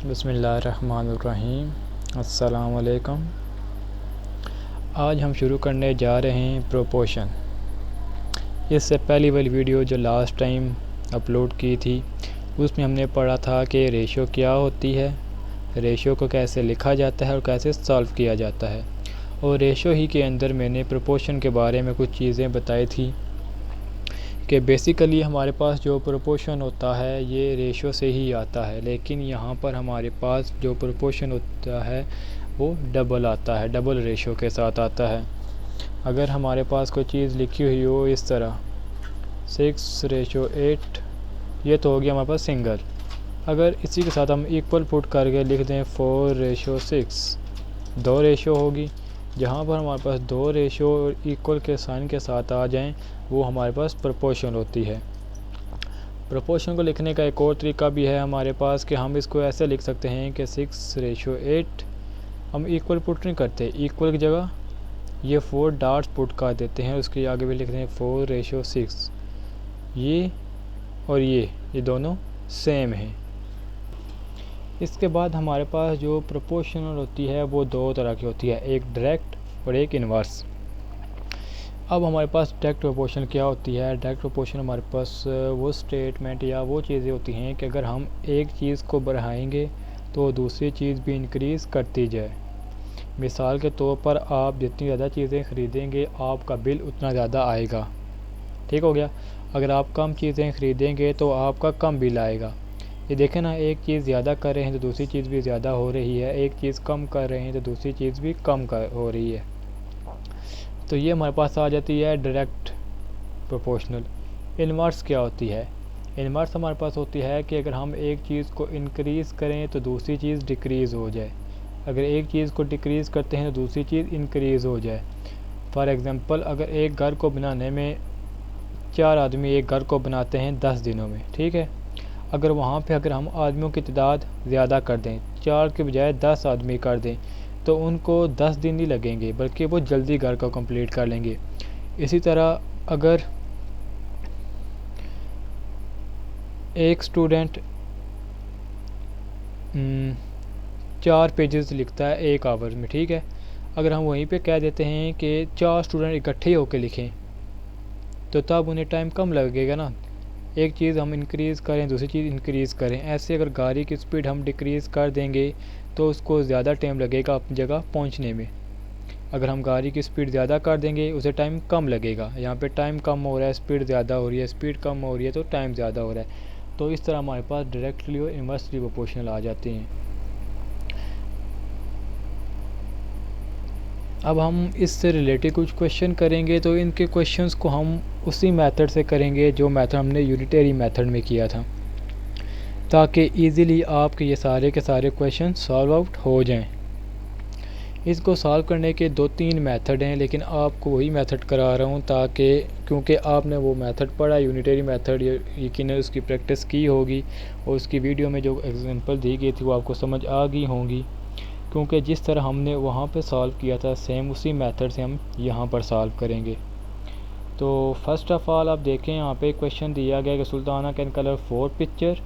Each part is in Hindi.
बिस्मिल्लाहिर्रहमानिर्रहीम। अस्सलाम वालेकुम। आज हम शुरू करने जा रहे हैं प्रोपोर्शन। इससे पहली वाली वीडियो जो लास्ट टाइम अपलोड की थी उसमें हमने पढ़ा था कि रेशो क्या होती है, रेशो को कैसे लिखा जाता है और कैसे सॉल्व किया जाता है। और रेशो ही के अंदर मैंने प्रोपोर्शन के बारे में कुछ चीज़ें बताई थी कि बेसिकली हमारे पास जो प्रोपोर्शन होता है ये रेशो से ही आता है, लेकिन यहाँ पर हमारे पास जो प्रोपोर्शन होता है वो डबल आता है, डबल रेशो के साथ आता है। अगर हमारे पास कोई चीज़ लिखी हुई हो इस तरह 6:8, ये तो हो गया हमारे पास सिंगल। अगर इसी के साथ हम इक्वल पुट करके लिख दें 4:6, दो रेशो होगी। जहाँ पर हमारे पास दो रेशो इक्वल के साइन के साथ आ जाएं वो हमारे पास प्रोपोर्शन होती है। प्रोपोर्शन को लिखने का एक और तरीका भी है हमारे पास कि हम इसको ऐसे लिख सकते हैं कि 6:8 हम इक्वल पुट नहीं करते, इक्वल की जगह ये 4 डॉट्स पुट कर देते हैं, उसके आगे भी लिखते हैं 4:6। ये और ये दोनों सेम हैं। इसके बाद हमारे पास जो प्रोपोर्शनल होती है वो दो तरह की होती है, एक डायरेक्ट और एक इन्वर्स। अब हमारे पास डायरेक्ट प्रोपोर्शन क्या होती है? डायरेक्ट प्रोपोर्शन हमारे पास वो स्टेटमेंट या वो चीज़ें होती हैं कि अगर हम एक चीज़ को बढ़ाएंगे तो दूसरी चीज़ भी इंक्रीज़ करती जाए। मिसाल के तौर पर आप जितनी ज़्यादा चीज़ें ख़रीदेंगे आपका बिल उतना ज़्यादा आएगा, ठीक हो गया। अगर आप कम चीज़ें ख़रीदेंगे तो आपका कम बिल आएगा। ये देखें ना, एक चीज़ ज़्यादा कर रहे हैं तो दूसरी चीज़ भी ज़्यादा हो रही है, एक चीज़ कम कर रहे हैं तो दूसरी चीज़ भी कम हो रही है। तो ये हमारे पास आ जाती है डायरेक्ट प्रोपोर्शनल। इन्वर्स क्या होती है? इन्वर्स हमारे पास होती है कि अगर हम एक चीज़ को इंक्रीज़ करें तो दूसरी चीज़ डिक्रीज़ हो जाए, अगर एक चीज़ को डिक्रीज़ करते हैं तो दूसरी चीज़ इंक्रीज़ हो जाए। फॉर एग्ज़ाम्पल, अगर एक घर को बनाने में 4 आदमी एक घर को बनाते हैं 10 दिनों में, ठीक है। अगर वहाँ पे अगर हम आदमियों की तादाद ज़्यादा कर दें, 4 के बजाय 10 आदमी कर दें, तो उनको 10 दिन नहीं लगेंगे बल्कि वो जल्दी घर को कंप्लीट कर लेंगे। इसी तरह अगर एक स्टूडेंट 4 पेजेस लिखता है 1 आवर में, ठीक है। अगर हम वहीं पे कह देते हैं कि 4 स्टूडेंट इकट्ठे होकर लिखें तो तब उन्हें टाइम कम लगेगा ना। एक चीज़ हम इंक्रीज़ करें दूसरी चीज़ इंक्रीज़ करें, ऐसे अगर गाड़ी की स्पीड हम डिक्रीज़ कर देंगे तो उसको ज़्यादा टाइम लगेगा अपनी जगह पहुंचने में। अगर हम गाड़ी की स्पीड ज़्यादा कर देंगे उसे टाइम कम लगेगा। यहाँ पे टाइम कम हो रहा है, स्पीड ज़्यादा हो रही है, स्पीड कम हो रही है तो टाइम ज़्यादा हो रहा है। तो इस तरह हमारे पास डायरेक्टली और इन्वर्सली प्रोपोर्शनल आ जाते हैं। अब हम इससे रिलेटेड कुछ क्वेश्चन करेंगे, तो इनके क्वेश्चंस को हम उसी मेथड से करेंगे जो मेथड हमने यूनिटरी मेथड में किया था, ताकि इजीली आपके ये सारे के सारे क्वेश्चन सॉल्व आउट हो जाएं। इसको सॉल्व करने के 2-3 मेथड हैं, लेकिन आपको वही मेथड करा रहा हूँ ताकि क्योंकि आपने वो मेथड पढ़ा यूनिटरी मेथड, यकीन उसकी प्रैक्टिस की होगी और उसकी वीडियो में जो एग्जांपल दी गई थी वो आपको समझ आ गई होंगी, क्योंकि जिस तरह हमने वहाँ पे सॉल्व किया था सेम उसी मेथड से हम यहाँ पर सॉल्व करेंगे। तो फर्स्ट ऑफ़ ऑल आप देखें, यहाँ पे क्वेश्चन दिया गया कि Sultana can colour 4 picture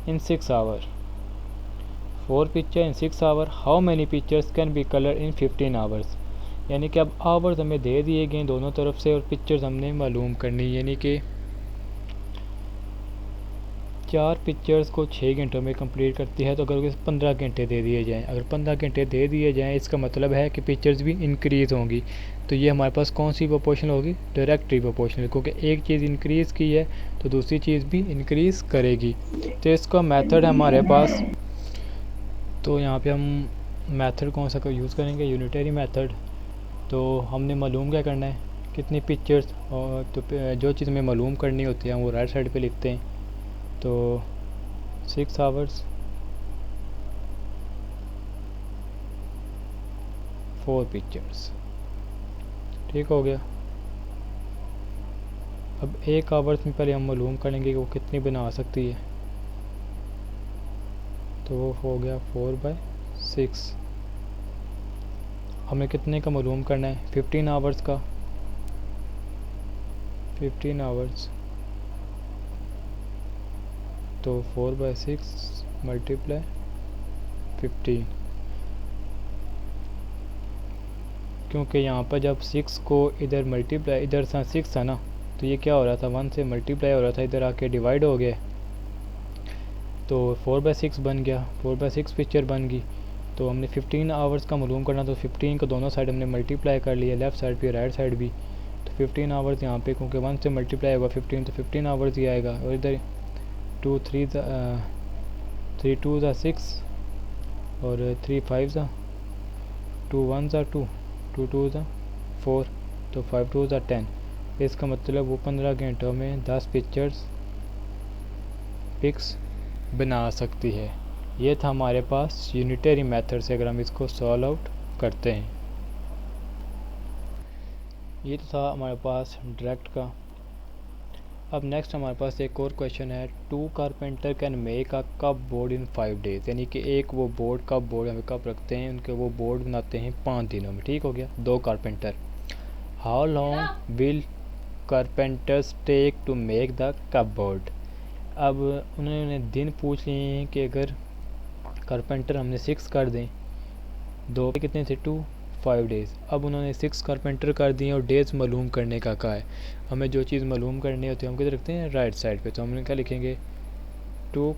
in 6 hour. 4 picture in 6 hour, how many pictures can be colour in 15 hours. यानी कि अब आवर्स हमें दे दिए गए दोनों तरफ से और पिक्चर्स हमने मालूम करनी, यानी कि 4 पिक्चर्स को 6 घंटों में कंप्लीट करती है। तो अगर 15 घंटे दे दिए जाएँ, अगर 15 घंटे दे दिए जाएँ इसका मतलब है कि पिक्चर्स भी इंक्रीज़ होंगी। तो ये हमारे पास कौन सी प्रोपोर्शनल होगी? डायरेक्टली प्रोपोर्शनल, क्योंकि एक चीज़ इंक्रीज़ की है तो दूसरी चीज़ भी इंक्रीज़ करेगी। तो इसका मेथड हमारे पास, तो यहाँ पे हम मेथड कौन सा यूज़ करेंगे? Unitary method. तो हमने मालूम क्या करना है, कितनी पिक्चर्स, और तो जो चीज़ हमें मालूम करनी होती है हम वो राइट साइड पे लिखते हैं। तो 6 आवर्स 4 पिक्चर्स, ठीक हो गया। अब 1 आवर्स में पहले हम मालूम करेंगे कि वो कितनी बना सकती है, तो वो हो गया 4/6। हमें कितने का मालूम करना है? 15 आवर्स का। 15 आवर्स तो 4/6 मल्टीप्लाई 15, क्योंकि यहाँ पर जब 6 को इधर मल्टीप्लाई, इधर था 6 था ना, तो ये क्या हो रहा था 1 से मल्टीप्लाई हो रहा था, इधर आके डिवाइड हो गया, तो 4/6 बन गया, 4/6 पिक्चर बन गई। तो हमने 15 आवर्स का मालूम करना, तो 15 को दोनों साइड हमने मल्टीप्लाई कर लिया, लेफ़्ट साइड भी राइट साइड भी। तो 15 आवर्स यहाँ पे क्योंकि 1 से मल्टीप्लाई होगा 15, तो 15 आवर्स ही आएगा। और इधर 2 3 3 2 6 और 3 5 2 1 2 2 2 4, तो 5 2 10। इसका मतलब वो 15 घंटों में 10 पिक्स बना सकती है। ये था हमारे पास यूनिटरी मेथड से अगर हम इसको सॉल्व आउट करते हैं। ये तो था हमारे पास डायरेक्ट का। अब नेक्स्ट हमारे पास एक और क्वेश्चन है, 2 carpenter can make a cup board in 5 days, यानी कि एक वो बोर्ड कप बोर्ड हमें कप रखते हैं, उनके वो बोर्ड बनाते हैं 5 दिनों में। ठीक हो गया, 2 carpenter. How long will carpenters take to make the cupboard. अब उन्होंने दिन पूछ लिए हैं कि अगर कारपेंटर हमने 6 कर दें, 2 कितने थे 2, 5 डेज़। अब उन्होंने 6 कारपेंटर कर दिए और डेज़ मालूम करने का कहा है। हमें जो चीज़ मालूम करनी होती है हम किधर रखते हैं, राइट साइड पे। तो हम क्या लिखेंगे, 2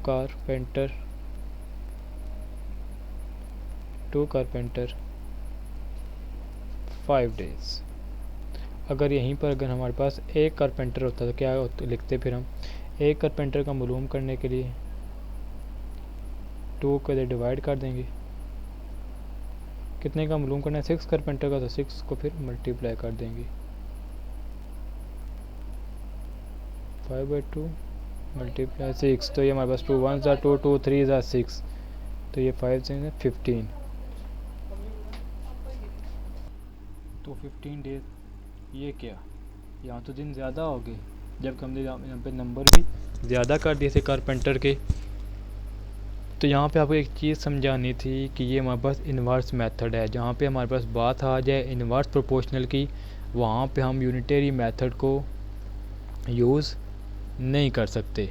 कारपेंटर 5 डेज़। अगर यहीं पर अगर हमारे पास एक कारपेंटर होता तो क्या लिखते फिर हम, एक कारपेंटर का मालूम करने के लिए 2 को इधर डिवाइड कर देंगे, कितने का मालूम करना है 6 कारपेंटर का, तो 6 को फिर मल्टीप्लाई कर देंगे, 5/2 मल्टीप्लाई 6, तो ये हमारे पास 2 1 2 2 3 6, तो ये 5 से 15, तो 15 डेज। ये क्या, यहाँ तो दिन ज़्यादा हो गए, जब हमने यहाँ पे नंबर भी ज़्यादा कर दिए थे कारपेंटर के। तो यहाँ पे आपको एक चीज़ समझानी थी कि ये हमारे पास इन्वर्स मेथड है। जहाँ पे हमारे पास बात आ जाए इन्वर्स प्रोपोर्शनल की, वहाँ पे हम यूनिटरी मेथड को यूज़ नहीं कर सकते।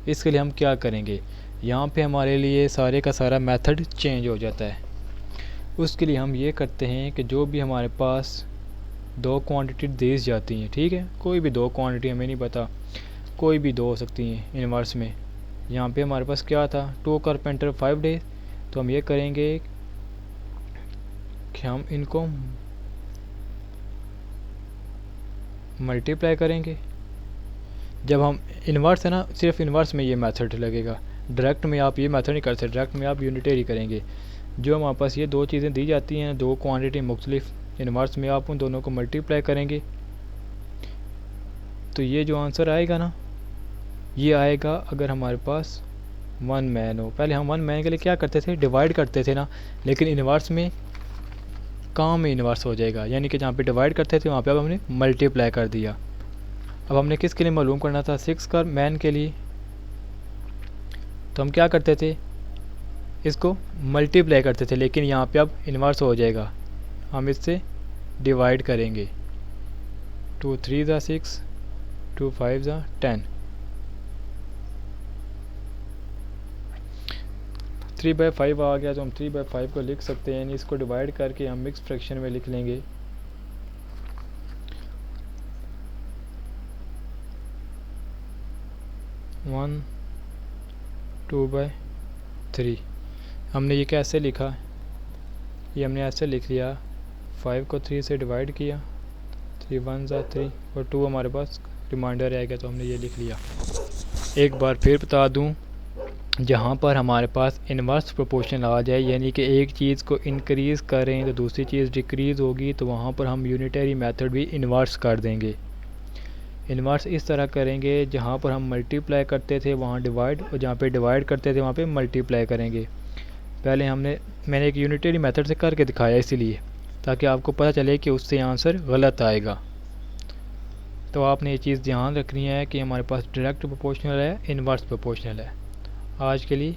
इसके लिए हम क्या करेंगे, यहाँ पे हमारे लिए सारे का सारा मेथड चेंज हो जाता है। उसके लिए हम ये करते हैं कि जो भी हमारे पास 2 क्वांटिटी दी जाती हैं, ठीक है, कोई भी 2 क्वांटिटी, हमें नहीं पता, कोई भी 2 हो सकती हैं इन्वर्स में। यहाँ पे हमारे पास क्या था, 2 कारपेंटर 5 डेज, तो हम ये करेंगे कि हम इनको मल्टीप्लाई करेंगे। जब हम इन्वर्स है ना, सिर्फ इन्वर्स में ये मेथड लगेगा, डायरेक्ट में आप ये मेथड नहीं कर सकते, डायरेक्ट में आप यूनिटरी करेंगे। जो हमारे पास ये 2 चीज़ें दी जाती हैं, 2 क्वांटिटी मुख्तलिफ, इन्वर्स में आप उन दोनों को मल्टीप्लाई करेंगे, तो ये जो आंसर आएगा ना, ये आएगा अगर हमारे पास 1 मैन हो। पहले हम 1 मैन के लिए क्या करते थे, डिवाइड करते थे ना, लेकिन इन्वर्स में काम में इन्वर्स हो जाएगा, यानी कि जहाँ पे डिवाइड करते थे वहाँ पे अब हमने मल्टीप्लाई कर दिया। अब हमने किसके लिए मालूम करना था, 6 का मैन के लिए, तो हम क्या करते थे, इसको मल्टीप्लाई करते थे, लेकिन यहाँ पे अब इन्वर्स हो जाएगा, हम इससे डिवाइड करेंगे, 2 3 6 2 5 10, 3/5 आ गया, तो हम 3/5 को लिख सकते हैं, यानी इसको डिवाइड करके हम मिक्स फ्रैक्शन में लिख लेंगे, 1 2/3। हमने ये कैसे लिखा, ये हमने ऐसे लिख लिया, 5 को 3 से डिवाइड किया, 3 1 3 और 2 हमारे पास रिमाइंडर आएगा, तो हमने ये लिख लिया। एक बार फिर बता दूं, जहाँ पर हमारे पास इन्वर्स प्रोपोर्शन आ जाए, यानी कि एक चीज़ को इंक्रीज़ करें तो दूसरी चीज़ डिक्रीज़ होगी, तो वहाँ पर हम यूनिटरी मेथड भी इन्वर्स कर देंगे। इन्वर्स इस तरह करेंगे, जहाँ पर हम मल्टीप्लाई करते थे वहाँ डिवाइड, और जहाँ पे डिवाइड करते थे वहाँ पे मल्टीप्लाई करेंगे। पहले मैंने एक यूनिटरी मेथड से करके दिखाया, इसीलिए ताकि आपको पता चले कि उससे आंसर गलत आएगा। तो आपने ये चीज़ ध्यान रखनी है कि हमारे पास डायरेक्ट प्रोपोर्शनल है, इन्वर्स प्रोपोर्शनल है। आज के लिए